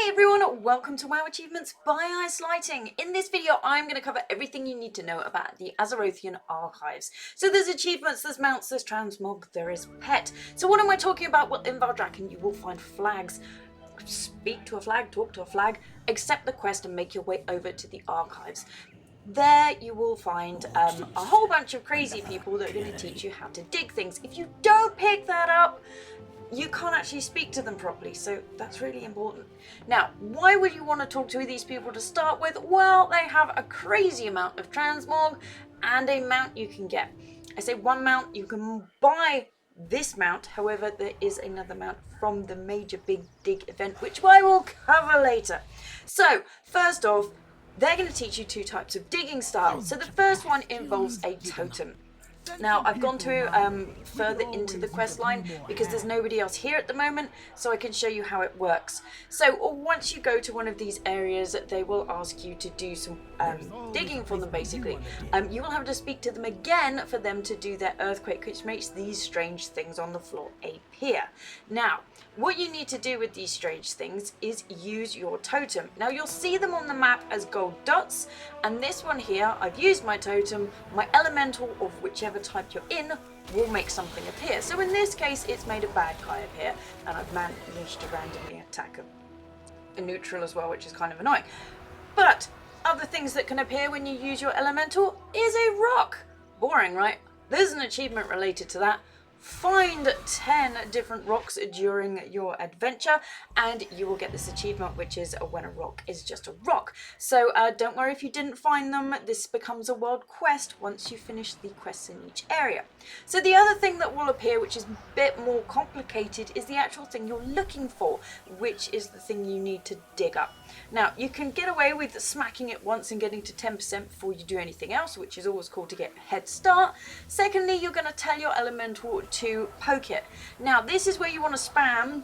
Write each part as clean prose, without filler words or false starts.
Hey everyone, welcome to WoW Achievements by Ice Lighting. In this video, I'm going to cover everything you need to know about the Azerothian archives. So there's achievements, there's mounts, there's transmog, there is pet. So what am I talking about? Well, in Valdrakken you will find flags. Speak to a flag, talk to a flag, accept the quest and make your way over to the archives. There you will find a whole bunch of crazy people that are going to teach you how to dig things. If you don't pick that up, you can't actually speak to them properly, so that's really important. Now, why would you want to talk to these people to start with? Well, they have a crazy amount of transmog and a mount you can get. I say one mount, you can buy this mount, however, there is another mount from the major big dig event, which I will cover later. So, first off, they're going to teach you two types of digging styles. So the first one involves a totem. Now, I've gone to further into the quest line because there's nobody else here at the moment, so I can show you how it works. So once you go to one of these areas, they will ask you to do some digging for them, basically. You will have to speak to them again for them to do their earthquake, which makes these strange things on the floor appear. Now, what you need to do with these strange things is use your totem. Now, you'll see them on the map as gold dots, and this one here, I've used my totem, my elemental of whichever type you're in will make something appear. So in this case, it's made a bad guy appear, and I've managed to randomly attack a neutral as well, which is kind of annoying. But other things that can appear when you use your elemental is a rock. Boring, right? There's an achievement related to that. Find 10 different rocks during your adventure and you will get this achievement, which is when a rock is just a rock. So don't worry if you didn't find them. This becomes a world quest once you finish the quests in each area. So the other thing that will appear, which is a bit more complicated, is the actual thing you're looking for, which is the thing you need to dig up. Now, you can get away with smacking it once and getting to 10% before you do anything else, which is always cool to get a head start. Secondly, you're going to tell your elemental to poke it. Now, this is where you want to spam,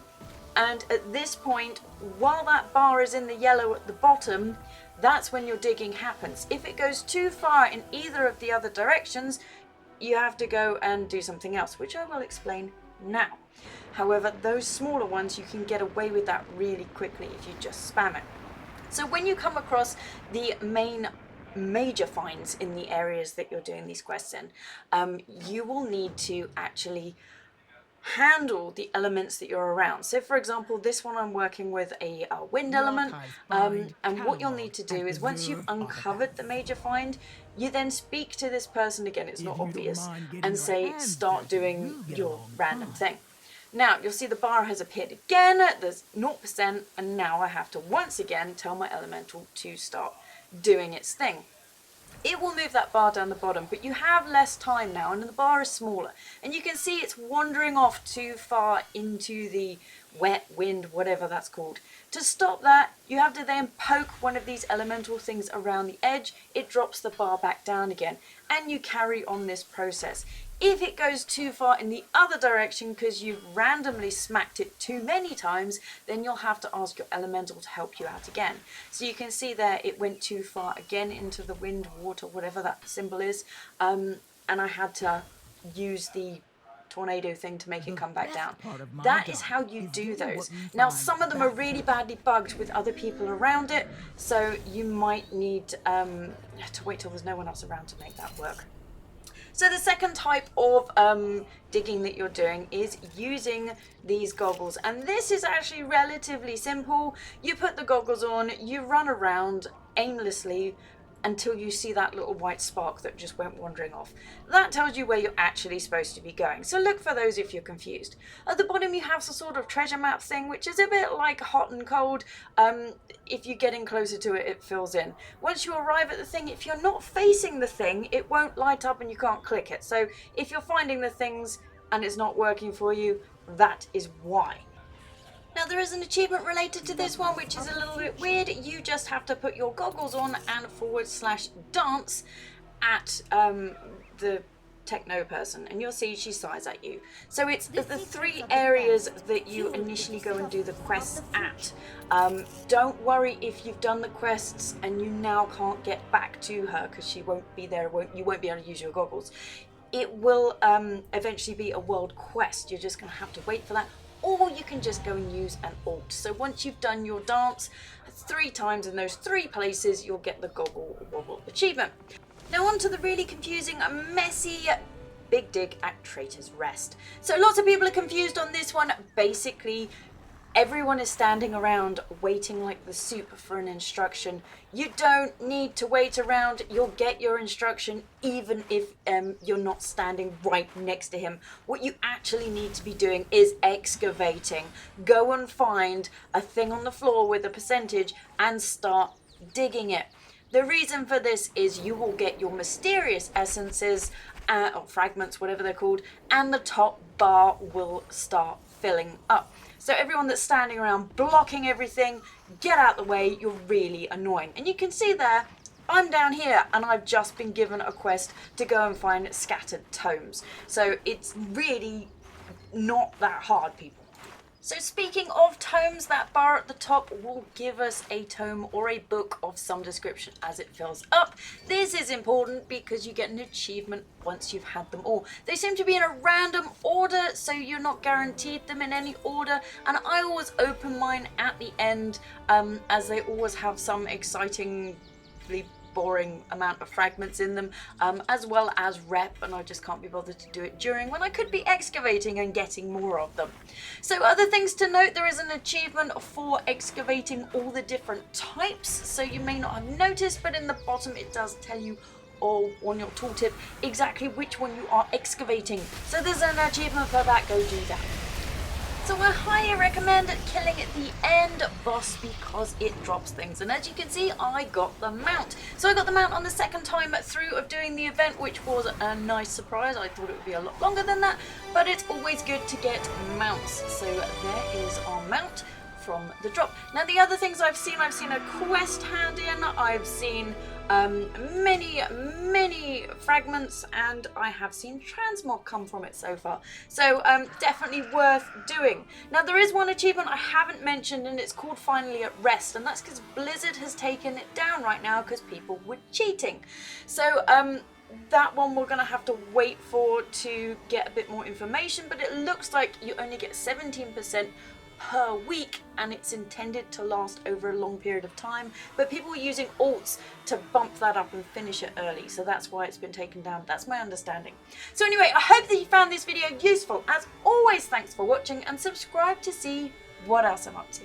and at this point, while that bar is in the yellow at the bottom, that's when your digging happens. If it goes too far in either of the other directions, you have to go and do something else, which I will explain now. However, those smaller ones, you can get away with that really quickly if you just spam it. So when you come across the major finds in the areas that you're doing these quests in, you will need to actually handle the elements that you're around. So for example, this one I'm working with a wind element, and what you'll need to do is once you've uncovered the major find, you then speak to this person again, it's not obvious, and say start doing your random thing. Now, you'll see the bar has appeared again, there's 0%, and now I have to once again tell my elemental to start doing its thing. It will move that bar down the bottom, but you have less time now, and the bar is smaller. And you can see it's wandering off too far into the wet wind, whatever that's called. To stop that, you have to then poke one of these elemental things around the edge, it drops the bar back down again, and you carry on this process. If it goes too far in the other direction because you've randomly smacked it too many times, then you'll have to ask your elemental to help you out again. So you can see there it went too far again into the wind, water, whatever that symbol is, and I had to use the tornado thing to make it come back down. That is how you do those. Now, some of them are really badly bugged with other people around it, so you might need to wait till there's no one else around to make that work. So the second type of digging that you're doing is using these goggles, and this is actually relatively simple. You put the goggles on, you run around aimlessly until you see that little white spark that just went wandering off. That tells you where you're actually supposed to be going, so look for those if you're confused. At the bottom you have some sort of treasure map thing, which is a bit like hot and cold. If you're getting closer to it, it fills in. Once you arrive at the thing, if you're not facing the thing, it won't light up and you can't click it. So if you're finding the things and it's not working for you, that is why. Now, there is an achievement related to this one, which is a little bit weird. You just have to put your goggles on and /dance at the techno person, and you'll see she sighs at you. So it's the three areas that you initially go and do the quests at. Don't worry if you've done the quests and you now can't get back to her because she won't be there, you won't be able to use your goggles. It will eventually be a world quest. You're just going to have to wait for that. or you can just go and use an alt. So once you've done your dance 3 times in those 3 places, you'll get the Goggle Wobble achievement. Now on to the really confusing, messy Big Dig at Traitor's Rest. So lots of people are confused on this one. Basically, everyone is standing around waiting like the soup for an instruction. You don't need to wait around. You'll get your instruction even if you're not standing right next to him. What you actually need to be doing is excavating. Go and find a thing on the floor with a percentage and start digging it. The reason for this is you will get your mysterious essences, or fragments, whatever they're called, and the top bar will start filling up. So everyone that's standing around blocking everything, get out the way, you're really annoying. And you can see there, I'm down here and I've just been given a quest to go and find scattered tomes. So it's really not that hard, people. So speaking of tomes, that bar at the top will give us a tome or a book of some description as it fills up. This is important because you get an achievement once you've had them all. They seem to be in a random order, so you're not guaranteed them in any order, and I always open mine at the end, as they always have some excitingly boring amount of fragments in them, as well as rep, and I just can't be bothered to do it during when I could be excavating and getting more of them. So other things to note, there is an achievement for excavating all the different types, so you may not have noticed, but in the bottom it does tell you all on your tooltip exactly which one you are excavating. So there's an achievement for that, go do that. So I highly recommend killing the end boss because it drops things, and as you can see, I got the mount. So I got the mount on the second time through of doing the event, which was a nice surprise. I thought it would be a lot longer than that, but it's always good to get mounts. So there is our mount from the drop. Now the other things I've seen a quest hand in, I've seen many fragments, and I have seen transmog come from it so far. So definitely worth doing. Now there is one achievement I haven't mentioned, and it's called Finally at Rest, and that's because Blizzard has taken it down right now because people were cheating. So that one we're going to have to wait for to get a bit more information, but it looks like you only get 17% per week, and it's intended to last over a long period of time, but people are using alts to bump that up and finish it early, so that's why it's been taken down. That's my understanding. So anyway, I hope that you found this video useful. As always, thanks for watching, and subscribe to see what else I'm up to.